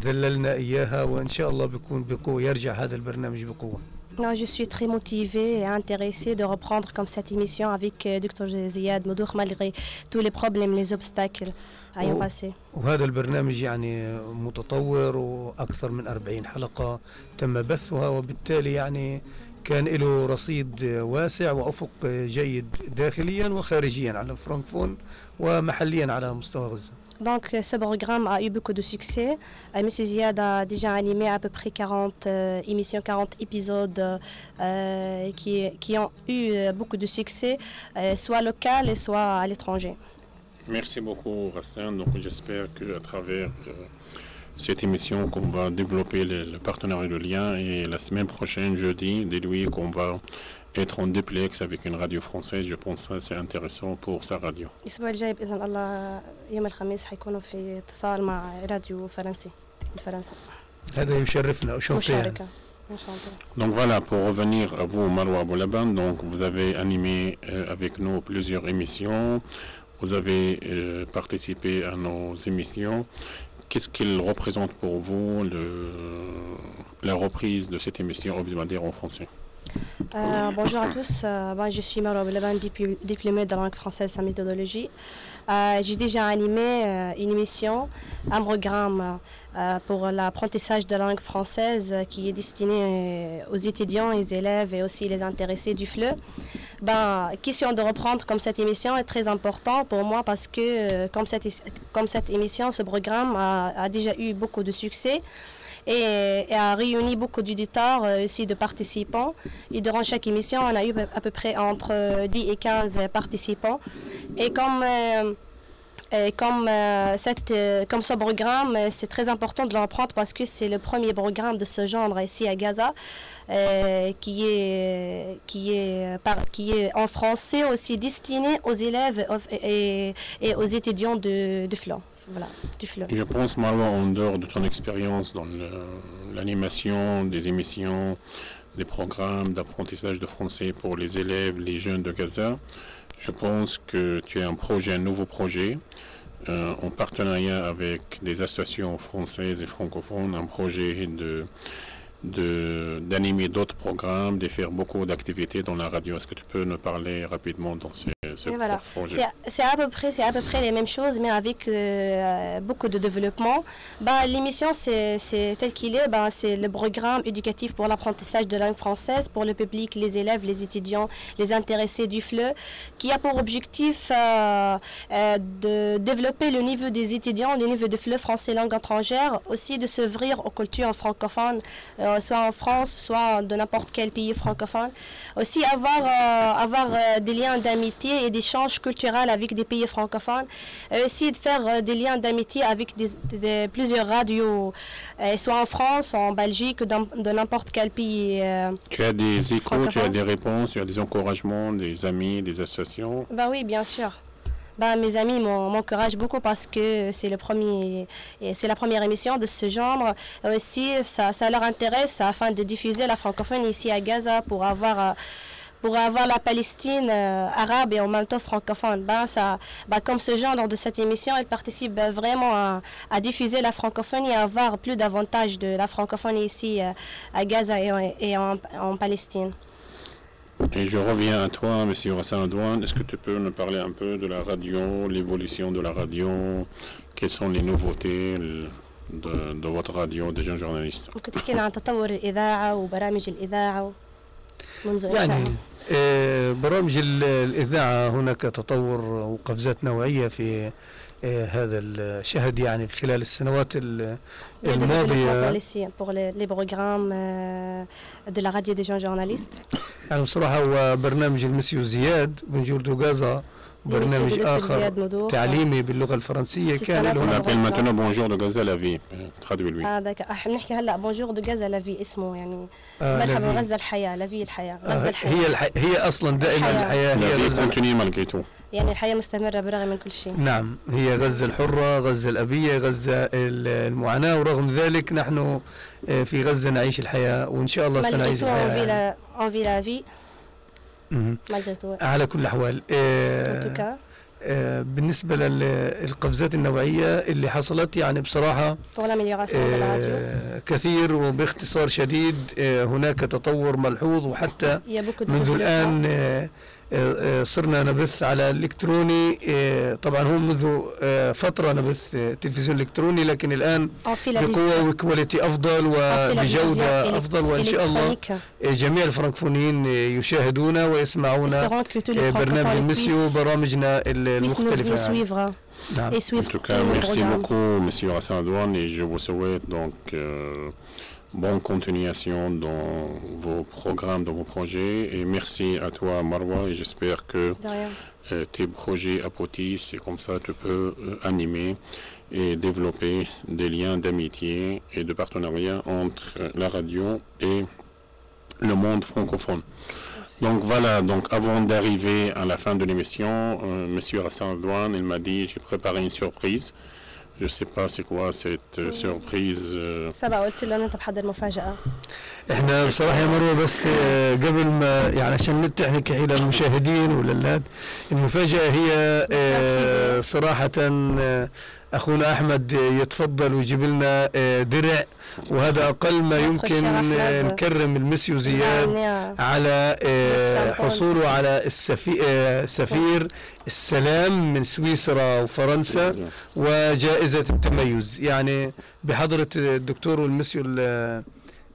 ذللنا إياها، وإن شاء الله بيكون بقوة، يرجع هذا البرنامج بقوة. Non, je suis très motivée et intéressée de reprendre comme cette émission avec Dr Ziad Modouk malgré tous les problèmes, les obstacles ayant passé. وهذا البرنامج يعني متطور وأكثر من 40 حلقة تم بثها، وبالتالي يعني كان له رصيد واسع وأفق جيد داخليا وخارجيا على فرانكفون ومحليا على مستوى غزة. Donc ce programme a eu beaucoup de succès. M. Ziad a déjà animé à peu près 40 émissions, 40 épisodes qui ont eu beaucoup de succès, soit local et soit à l'étranger. Merci beaucoup Hassan. Donc j'espère qu'à travers cette émission qu'on va développer le partenariat de lien, et la semaine prochaine, jeudi, dès qu'on va être en duplex avec une radio française. Je pense que c'est intéressant pour sa radio. الأسبوع الجاي بإذن الله يوم الخميس حيكونوا في اتصال مع راديو فرنسي بفرنسا. هذا يشرفنا مشاركة. Donc voilà, pour revenir à vous, Marwa Aboulaban, donc vous avez animé avec nous plusieurs émissions, vous avez participé à nos émissions. Qu'est-ce qu'il représente pour vous la reprise de cette émission hebdomadaire en français? Bonjour à tous, je suis Marwa Aboulaban, diplômée de langue française en méthodologie. J'ai déjà animé une émission, un programme pour l'apprentissage de langue française qui est destiné aux étudiants, aux élèves et aussi les intéressés du FLE. Question de reprendre comme cette émission est très important pour moi parce que comme cette émission, ce programme a déjà eu beaucoup de succès et a réuni beaucoup d'auditeurs, aussi de participants. Et durant chaque émission, on a eu à peu près entre 10 et 15 participants. Et comme ce programme, c'est très important de le reprendre parce que c'est le premier programme de ce genre ici à Gaza, qui est en français aussi destiné aux élèves et aux étudiants de FLE. Voilà, du FLE. Je pense, Marwa, en dehors de ton expérience dans l'animation des émissions, des programmes d'apprentissage de français pour les élèves, les jeunes de Gaza, je pense que tu as un nouveau projet, en partenariat avec des associations françaises et francophones, un projet d'animer d'autres programmes, de faire beaucoup d'activités dans la radio. Est-ce que tu peux nous parler rapidement dans ce voilà. projet? C'est à peu près les mêmes choses, mais avec beaucoup de développement. L'émission, c'est tel qu'il est. C'est le programme éducatif pour l'apprentissage de langue française pour le public, les élèves, les étudiants, les intéressés du FLE, qui a pour objectif de développer le niveau des étudiants, le niveau de FLE français langue étrangère, aussi de s'ouvrir aux cultures francophones, soit en France, soit de n'importe quel pays francophone. Aussi avoir des liens d'amitié et d'échanges culturels avec des pays francophones. Aussi de faire des liens d'amitié avec plusieurs radios, soit en France, en Belgique, de n'importe quel pays. Tu as des échos, tu as des réponses, tu as des encouragements, des amis, des associations? Oui, bien sûr. Mes amis m'encouragent beaucoup parce que c'est la première émission de ce genre. Aussi, ça leur intéresse afin de diffuser la francophonie ici à Gaza pour avoir la Palestine arabe et en même temps francophone. Comme ce genre de cette émission, elle participe vraiment à diffuser la francophonie et à avoir plus d'avantages de la francophonie ici à Gaza et en Palestine. Et je reviens à toi, M. Hassan Adouane. Est-ce que tu peux nous parler un peu de la radio, l'évolution de la radio? Quelles sont les nouveautés de votre radio, des jeunes journalistes? ممكن تحكينا عن تطور الإذاعة وبرامج الإذاعة منذ يعني برامج الإذاعة هناك تطور وقفزات نوعية في هذا الشهد يعني في خلال السنوات الماضية. pour les programmes de la radio des jeunes journalistes. يعني بصراحة هو برنامج المسيو زياد بنجور غازا برنامج آخر تعليمي باللغة الفرنسية كان له. On appelle maintenant Bonjour de Gaza la vie. Traduis-lui. d'accord. احنا بنحكي هلا بونجور دو غازا لا في اسمه يعني مرحبا غزة الحياة لا في الحياة غزة الحياة. هي أصلا دائما الحياة هي غزة. يعني الحياة مستمرة برغم من كل شيء. نعم هي غزة الحرة، غزة الأبية، غزة المعاناة، ورغم ذلك نحن في غزة نعيش الحياة وإن شاء الله سنعيش الحياة. على كل الأحوال بالنسبة للقفزات النوعية اللي حصلت يعني بصراحة كثير وباختصار شديد هناك تطور ملحوظ وحتى منذ الآن صرنا نبث على الإلكتروني. طبعا هو منذ فترة نبث تلفزيون إلكتروني لكن الآن بقوة وكواليتي أفضل وبجودة أفضل وإن شاء الله جميع الفرنكفونيين يشاهدون ويسمعون برنامج المسيو برامجنا المختلفة. En tout cas, merci beaucoup, M. Hassan Adouane, et je vous souhaite donc bonne continuation dans vos programmes, dans vos projets. Et merci à toi, Marwa, et j'espère que tes projets aboutissent et comme ça tu peux animer et développer des liens d'amitié et de partenariat entre la radio et le monde francophone. Donc voilà, donc avant d'arriver à la fin de l'émission, Monsieur Hassan Adouane, il m'a dit j'ai préparé une surprise. Je ne sais pas c'est quoi cette surprise. سبق قلت له انت محضر مفاجأة. احنا بصراحة يا مروة بس قبل ما يعني عشان نتح نحكي للمشاهدين وللاد المفاجأة هي صراحة أخونا أحمد يتفضل ويجيب لنا درع وهذا أقل ما يمكن نكرم المسيو زياد على حصوله على سفير السلام من سويسرا وفرنسا وجائزة التميز يعني بحضرة الدكتور والمسيو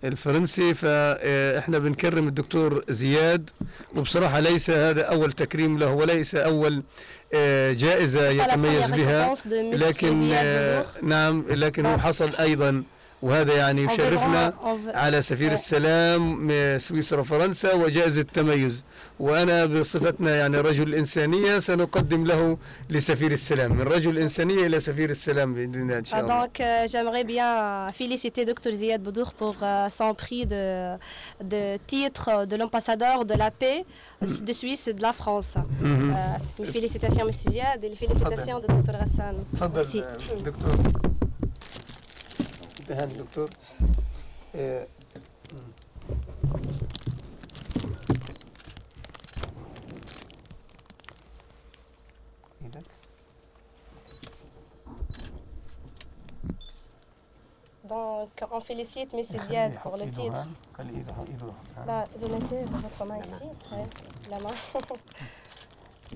الفرنسي. فإحنا بنكرم الدكتور زياد وبصراحة ليس هذا أول تكريم له وليس أول جائزة يتميز بها لكن نعم لكن هو حصل أيضا وهذا يعني يشرفنا على سفير السلام سويسرا وفرنسا وجائزة التميز وأنا بصفتنا يعني رجل إنسانية سنقدم له لسفير السلام من رجل إنسانية إلى سفير السلام بإذن الله إن شاء الله. Donc j'aimerais bien féliciter Dr Ziad Boudour pour son prix de titre de l'ambassadeur de la paix de Suisse et de la France. Félicitations Monsieur Ziad et félicitations de Dr Hassan. Merci. Docteur. انتهى الدكتور. Dans Donc on félicite M. Ziad pour le titre. Bah, vous mettez votre main ici, ouais, la main.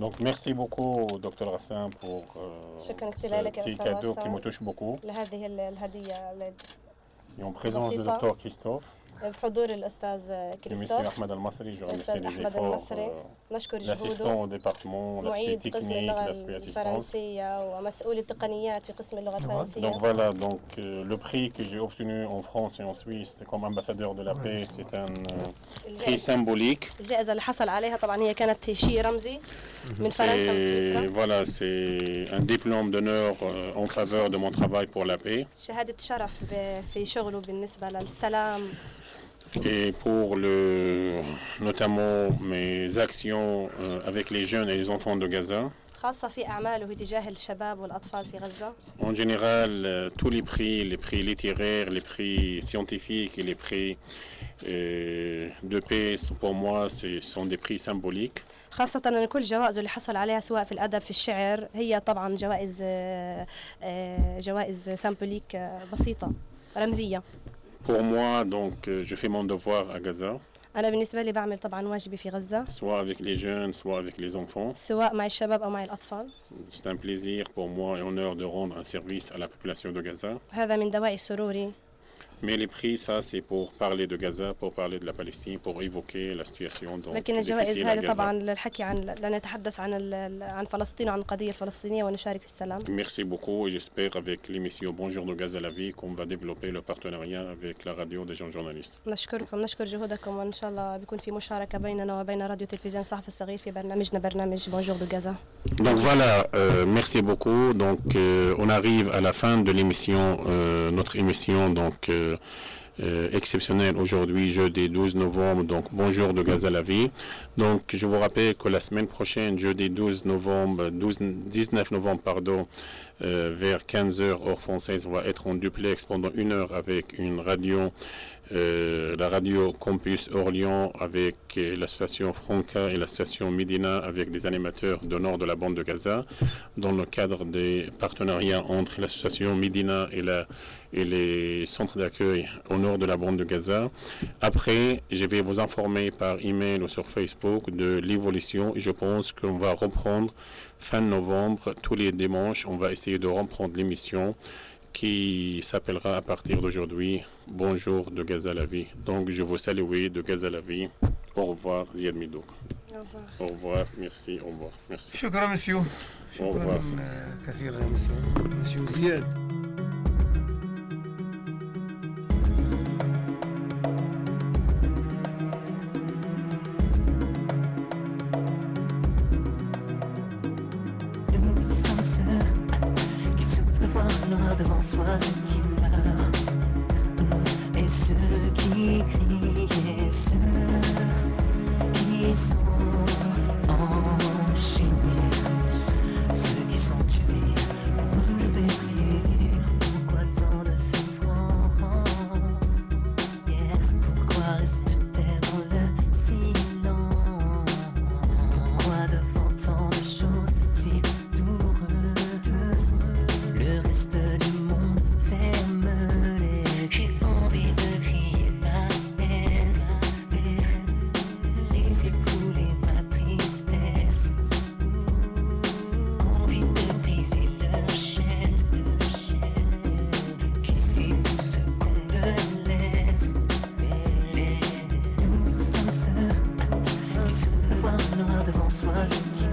Donc merci beaucoup Dr Rassin pour ce petit cadeau qui me touche beaucoup. Et en présence du Dr Christophe. بحضور الأستاذ كريستوف أحمد المصري l'assistant au département, l'aspect technique, l'aspect assistance. ومسؤول التقنيات في قسم اللغة الفرنسية. Donc voilà, donc le prix que j'ai obtenu en France et en Suisse comme ambassadeur de la paix, c'est un prix symbolique. الجائزة اللي حصل عليها طبعا هي كانت شيء رمزي من فرنسا وسويسرا. Voilà, c'est un diplôme d'honneur en faveur de mon travail pour la paix. شهادة شرف في شغله بالنسبة للسلام. Et pour notamment mes actions avec les jeunes et les enfants de Gaza. خاصة في أعماله تجاه الشباب والأطفال في غزة. En général, tous les prix littéraires, les prix scientifiques et les prix de paix, pour moi, sont des prix symboliques. خاصة أن كل جوائز اللي حصل عليها سواء في الأدب في الشعر هي طبعا جوائز سامبوليك بسيطة رمزية. Pour moi, donc, je fais mon devoir à Gaza. أنا بالنسبة لي بعمل طبعا واجبي في غزة. Soit avec les jeunes, soit avec les enfants. سواء مع الشباب أو مع الأطفال. C'est un plaisir pour moi et honneur de rendre un service à la population de Gaza. هذا من دواعي سروري. Mais les prix, ça, c'est pour parler de Gaza, pour parler de la Palestine, pour évoquer la situation donc لكن الجوائز هذه طبعا للحكي عن لنتحدث عن فلسطين وعن القضية الفلسطينية ونشارك في السلام. Merci beaucoup et j'espère avec l'émission Bonjour de Gaza la vie qu'on va développer le partenariat avec la radio des jeunes journalistes. نشكركم نشكر جهودكم وإن شاء الله بيكون في مشاركة بيننا وبين راديو تلفزيون صحف الصغير في برنامج Bonjour de Gaza. Donc voilà, merci beaucoup. Donc on arrive à la fin de l'émission, notre émission donc exceptionnelle aujourd'hui, jeudi 12 novembre, donc Bonjour de Gaza la vie. Donc je vous rappelle que la semaine prochaine, jeudi 19 novembre, pardon, vers 15h heure française, on va être en duplex pendant 1 heure avec une radio, la radio Campus Orléans avec l'association Franca et l'association Medina avec des animateurs du nord de la bande de Gaza dans le cadre des partenariats entre l'association Medina et les centres d'accueil au nord de la bande de Gaza. Après, je vais vous informer par email ou sur Facebook de l'évolution et je pense qu'on va reprendre fin novembre, tous les dimanches, on va essayer de reprendre l'émission qui s'appellera à partir d'aujourd'hui Bonjour de Gaza la vie. Donc je vous salue de Gaza la vie. Au revoir, Ziad Midouk. Au revoir. Au revoir, merci, au revoir, merci. شكرا مسيو. Au revoir. كثيرا مسيو زياد. Devant soi ceux qui meurent et ceux qui crient et ceux qui sont enchaînés, ceux qui sont tués pour le périr. Pourquoi tant de souffrance? Pourquoi reste-t-elle dans le silence? Pourquoi devant tant de choses si douloureuses? Le reste du monde ferme les yeux. J'ai envie de crier ma peine, laisser couler ma tristesse. Envie de briser leur chaîne, qui c'est tout ce qu'on me laisse. Nous sommes ceux qui souffrent de voir noir devant soi, ceux qui